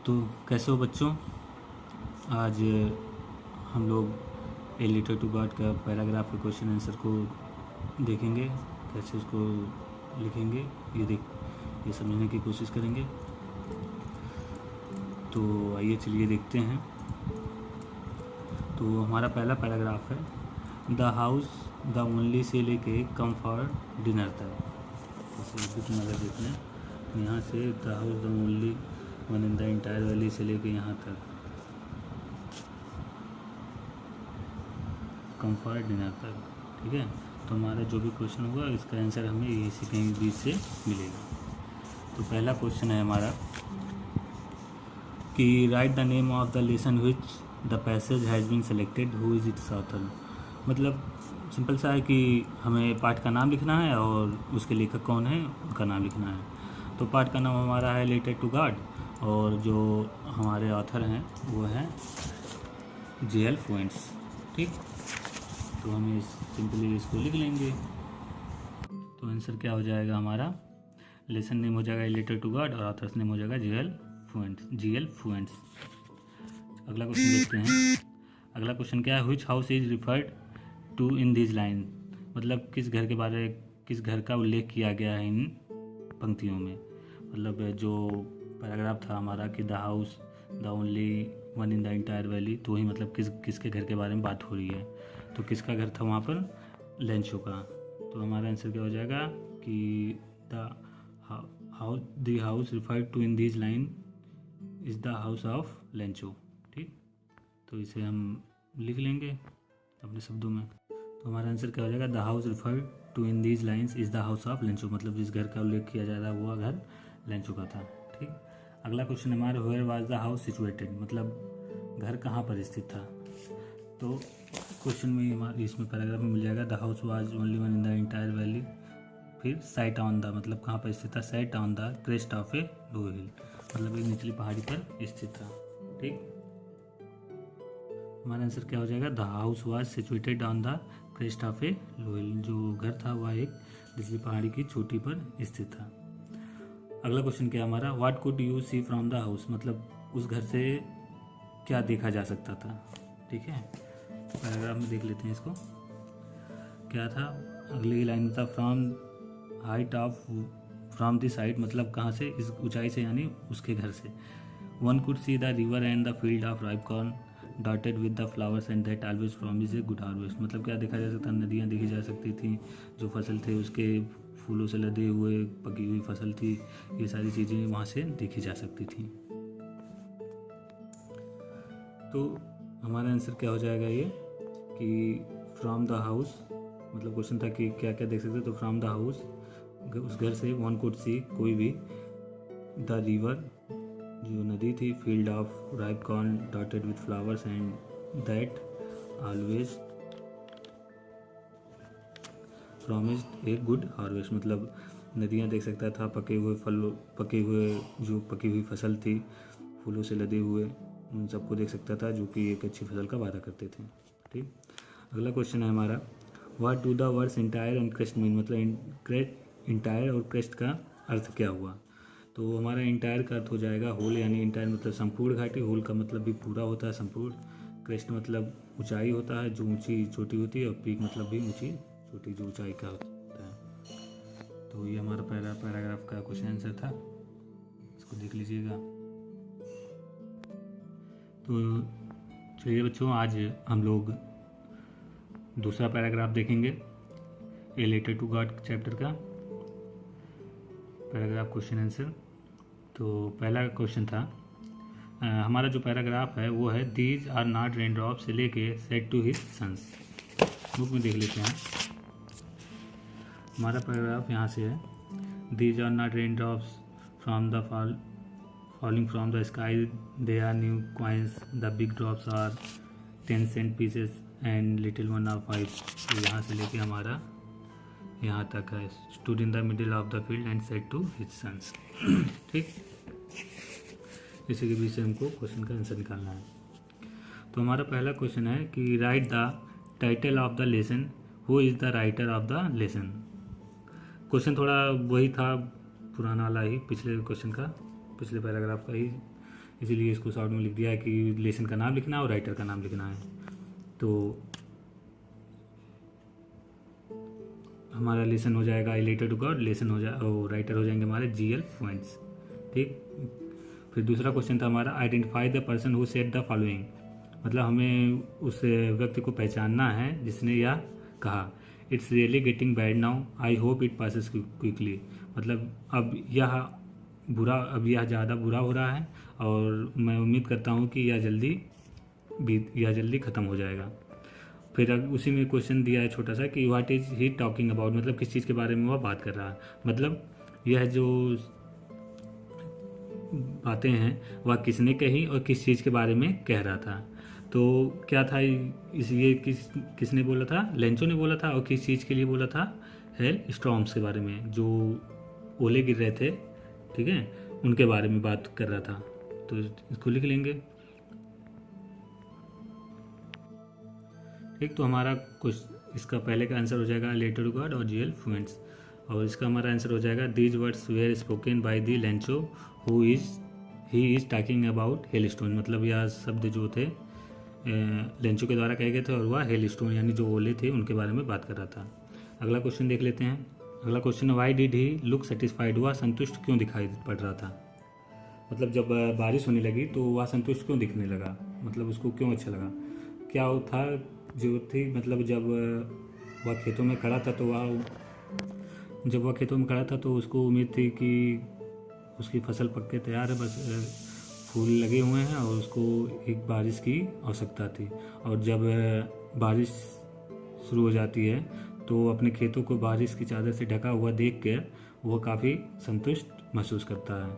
तो कैसे हो बच्चों। आज हम लोग ए लेटर टू गॉड का पैराग्राफ के क्वेश्चन आंसर को देखेंगे, कैसे उसको लिखेंगे ये समझने की कोशिश करेंगे। तो आइए चलिए देखते हैं। तो हमारा पहला पैराग्राफ है, the house the only say लेके कम फॉर डिनर तक। जैसे नज़र देखते हैं यहाँ से the house the only one in the entire valley से लेके यहाँ तक कम फॉर डिनर तक। ठीक है, तो हमारा जो भी क्वेश्चन होगा इसका आंसर हमें इसी कहीं बीच से मिलेगा। तो पहला क्वेश्चन है हमारा कि write the name of the lesson which the passage has been selected, who is its author. मतलब सिंपल सा है कि हमें पाठ का नाम लिखना है और उसके लेखक कौन है उनका नाम लिखना है। तो पाठ का नाम हमारा है लेटर टू गॉड और जो हमारे ऑथर हैं वो हैं J.L. फ्यूएंट्स। ठीक, तो हम सिंपली इसको लिख लेंगे। तो आंसर क्या हो जाएगा हमारा, लेसन नेम हो जाएगा लेटर टू गॉड और ऑथर्स नेम हो जाएगा J.L. फ्यूएंट्स। अगला क्वेश्चन देखते हैं। अगला क्वेश्चन क्या है, which house is referred to in this line. मतलब किस घर का उल्लेख किया गया है इन पंक्तियों में। मतलब जो पैराग्राफ था हमारा कि the house the only one in the entire valley, तो वही मतलब किसके घर के बारे में बात हो रही है। तो किसका घर था वहाँ पर, लेंचो का। तो हमारा आंसर क्या हो जाएगा कि the house referred to in this line is the house of Lencho. ठीक, तो इसे हम लिख लेंगे अपने शब्दों में। तो हमारा आंसर क्या हो जाएगा, the house referred to in these lines is the house of Lencho. मतलब जिस घर का उल्लेख किया जा रहा है वो घर लेंचो का था। ठीक, अगला क्वेश्चन हमारा, where was the house situated. मतलब घर कहाँ पर स्थित था। तो क्वेश्चन में हमारे इसमें पैराग्राफ में मिल जाएगा, the house was only one in the entire valley. फिर साइट ऑन द, मतलब कहाँ पर स्थित था, site on the crest of a low hill, मतलब एक निचली पहाड़ी पर स्थित था। ठीक, हमारा आंसर क्या हो जाएगा, the house was situated on the crest of a low hill. जो घर था वह एक निचली पहाड़ी की चोटी पर स्थित था। अगला क्वेश्चन क्या हमारा, what could you see from the house. मतलब उस घर से क्या देखा जा सकता था। ठीक है, पैराग्राफ में देख लेते हैं इसको क्या था। अगली लाइन में था, फ्रॉम द साइड, मतलब कहाँ से, इस ऊंचाई से यानी उसके घर से। One could see the river and the field of ripe corn dotted with the flowers and that always promise a good harvest. मतलब क्या देखा जा सकता, नदियाँ देखी जा सकती थी, जो फसल थे उसके फूलों से लदे हुए पकी हुई फसल थी, ये सारी चीज़ें वहाँ से देखी जा सकती थी। तो हमारा आंसर क्या हो जाएगा ये कि फ्रॉम द हाउस, मतलब क्वेश्चन था कि क्या क्या देख सकते, तो फ्रॉम द हाउस उस घर से, वन कुड सी कोई भी, द रिवर जो नदी थी, field of ripe corn dotted with flowers and that always promised a good harvest. मतलब नदियाँ देख सकता था, पके हुई फसल थी, फूलों से लदे हुए, उन सबको देख सकता था जो कि एक अच्छी फसल का वादा करते थे। ठीक, अगला क्वेश्चन है हमारा, what do the words entire and crest mean. मतलब इंटायर और क्रेस्ट का अर्थ क्या हुआ। तो हमारा इंटायर का अर्थ हो जाएगा होल, यानी इंटायर मतलब संपूर्ण घाटी, होल का मतलब भी पूरा होता है संपूर्ण, क्रेस्ट मतलब ऊंचाई होता है जो ऊंची चोटी होती है, और पीक मतलब भी ऊंची चोटी जो ऊंचाई का होता है। तो ये हमारा पैराग्राफ का क्वेश्चन आंसर था, इसको देख लीजिएगा। तो चलिए बच्चों, आज हम लोग दूसरा पैराग्राफ देखेंगे a letter to God chapter का पैराग्राफ क्वेश्चन आंसर। तो पहला क्वेश्चन था हमारा जो पैराग्राफ है वो है, these are not rain drop से लेके said to his sons. Book में देख लेते हैं, हमारा पैराग्राफ यहाँ से है, these are not rain drops from the falling from the sky, they are new coins, the big drops are 10 cent pieces and little one are 5। तो यहाँ से लेके हमारा यहाँ तक है, stood in the middle of the field and said to his sons। ठीक, इसी के बीच से हमको क्वेश्चन का आंसर निकालना है। तो हमारा पहला क्वेश्चन है कि write the title of the lesson, who is the writer of the lesson. Question थोड़ा वही था पुराना वाला ही, पिछले पैराग्राफ का ही इसीलिए इसको शॉर्ट में लिख दिया है कि लेसन का नाम लिखना है और राइटर का नाम लिखना है। तो हमारा लेसन हो जाएगा आई लेटर टू गॉड, लेसन हो जाए और राइटर हो जाएंगे हमारे GL फ्वेंट्स। ठीक। फिर दूसरा क्वेश्चन था हमारा identify the person who said the following, मतलब हमें उस व्यक्ति को पहचानना है जिसने यह कहा, it's really getting bad now, I hope it passes quickly. मतलब अब यह ज़्यादा बुरा हो रहा है और मैं उम्मीद करता हूँ कि यह जल्दी ख़त्म हो जाएगा। फिर अब उसी में क्वेश्चन दिया है छोटा सा कि what is he talking about, मतलब किस चीज़ के बारे में वह बात कर रहा है। मतलब यह जो बातें हैं वह किसने कही और किस चीज़ के बारे में कह रहा था। तो क्या था ये किसने बोला था, लेंचो ने बोला था, और किस चीज़ के लिए बोला था, हेल स्टॉर्म्स के बारे में, जो ओले गिर रहे थे, ठीक है, उनके बारे में बात कर रहा था। तो इसको लिख लेंगे। ठीक। तो हमारा कुछ इसका पहले का आंसर हो जाएगा लेटर टू गॉड और GL फ्लुएंट्स, और इसका हमारा आंसर हो जाएगा these words were spoken by the Lencho he is talking about hailstone. मतलब यह शब्द जो थे लेंचो के द्वारा कहे गए थे और वह हेलस्टोन यानी जो ओले थे उनके बारे में बात कर रहा था। अगला क्वेश्चन देख लेते हैं। अगला क्वेश्चन है why did he look satisfied, वह संतुष्ट क्यों दिखाई पड़ रहा था। मतलब जब बारिश होने लगी तो वह संतुष्ट क्यों दिखने लगा, मतलब उसको क्यों अच्छा लगा, क्या वो था जो थी, मतलब जब वह खेतों में खड़ा था तो उसको उम्मीद थी कि उसकी फसल पक के तैयार है, बस फूल लगे हुए हैं और उसको एक बारिश की आवश्यकता थी। और जब बारिश शुरू हो जाती है तो अपने खेतों को बारिश की चादर से ढका हुआ देख कर वह काफ़ी संतुष्ट महसूस करता है।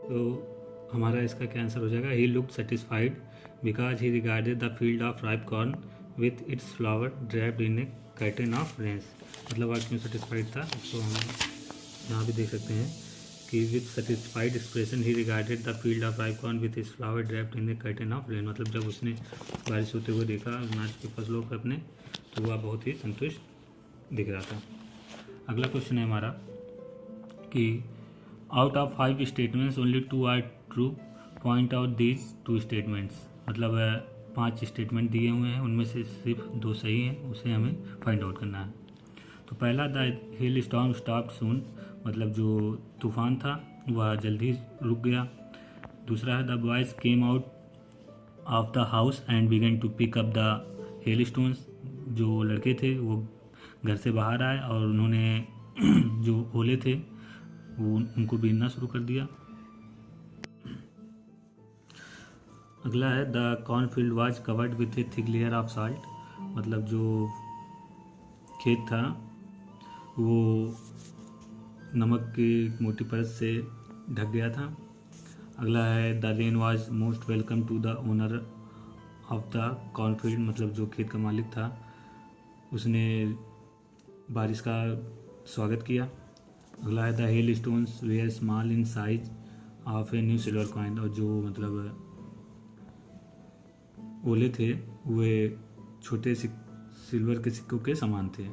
तो हमारा इसका क्या आंसर हो जाएगा, he looked satisfied because he regarded the field of ripe corn with its flower draped in a curtain of rains. मतलब वह क्यों सेटिस्फाइड था, तो हम यहाँ भी देख सकते हैं कि with satisfied expression he regarded the field of ripe corn with its flower draped in a curtain of rain. मतलब जब उसने बारिश होते हुए देखा अनाज की फसलों पर अपने, तो वह बहुत ही संतुष्ट दिख रहा था। अगला क्वेश्चन है हमारा कि out of 5 statements only 2 are true, point out these 2 statements. मतलब 5 स्टेटमेंट दिए हुए हैं, उनमें से सिर्फ 2 सही हैं, उसे हमें फाइंड आउट करना है। तो पहला द हेल स्टॉर्म स्टॉप्ड सून, मतलब जो तूफान था वह जल्दी रुक गया। दूसरा है the boys came out of the house and began to pick up the hail stones, जो लड़के थे वो घर से बाहर आए और उन्होंने जो ओले थे वो उनको बीनना शुरू कर दिया। अगला है the cornfield was covered with A thick layer of salt, मतलब जो खेत था वो नमक की मोटी परत से ढक गया था। अगला है the rain was most welcome to the owner of the cornfield, मतलब जो खेत का मालिक था उसने बारिश का स्वागत किया। अगला है the hail stones were small in size of a new silver coin, और जो मतलब ओले थे वे छोटे सिल्वर के सिक्कों के समान थे।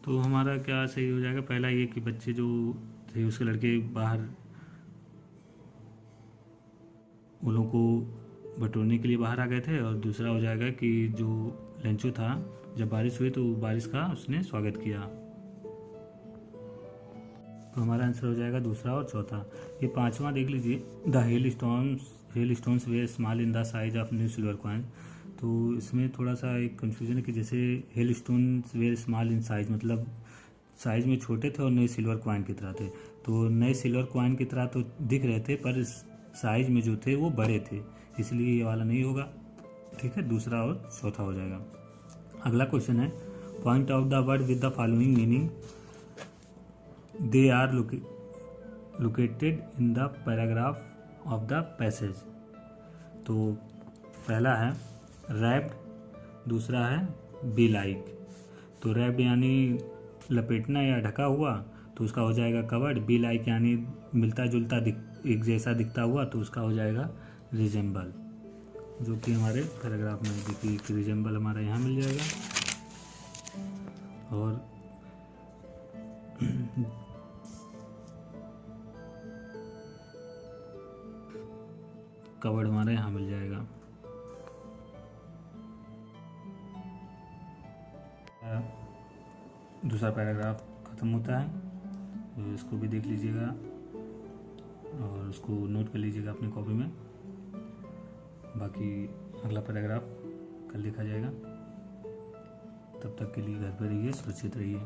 तो हमारा क्या सही हो जाएगा, पहला ये कि बच्चे जो थे उसके लड़के बाहर ओलों को बटोरने के लिए बाहर आ गए थे, और दूसरा हो जाएगा कि जो लेंचो था जब बारिश हुई तो बारिश का उसने स्वागत किया। तो हमारा आंसर हो जाएगा दूसरा और चौथा। ये पांचवा देख लीजिए, the hail stones were small in the size of new silver coin. तो इसमें थोड़ा सा एक कन्फ्यूजन है कि जैसे hail stones were small in size, मतलब साइज में छोटे थे और नए सिल्वर कॉइन की तरह थे। तो नए सिल्वर कॉइन की तरह तो दिख रहे थे पर साइज में जो थे वो बड़े थे, इसलिए ये वाला नहीं होगा। ठीक है, दूसरा और चौथा हो जाएगा। अगला क्वेश्चन है point out the word with the following meaning, they are located in the paragraph of the passage. तो पहला है रैप्ड, दूसरा है बी लाइक। तो रैप्ड यानी लपेटना या ढका हुआ तो उसका हो जाएगा कवर्ड। बी लाइक यानी मिलता जुलता एक जैसा दिखता हुआ तो उसका हो जाएगा रिजेंबल, जो कि हमारे पैराग्राफ में देखिए कि रिजेंबल हमारा यहाँ मिल जाएगा। और कवर्ड हमारा यहाँ मिल जाएगा। दूसरा पैराग्राफ ख़त्म होता है, तो इसको भी देख लीजिएगा और उसको नोट कर लीजिएगा अपनी कॉपी में। बाकी अगला पैराग्राफ कल देखा जाएगा। तब तक के लिए घर पर रहिए, सुरक्षित रहिए।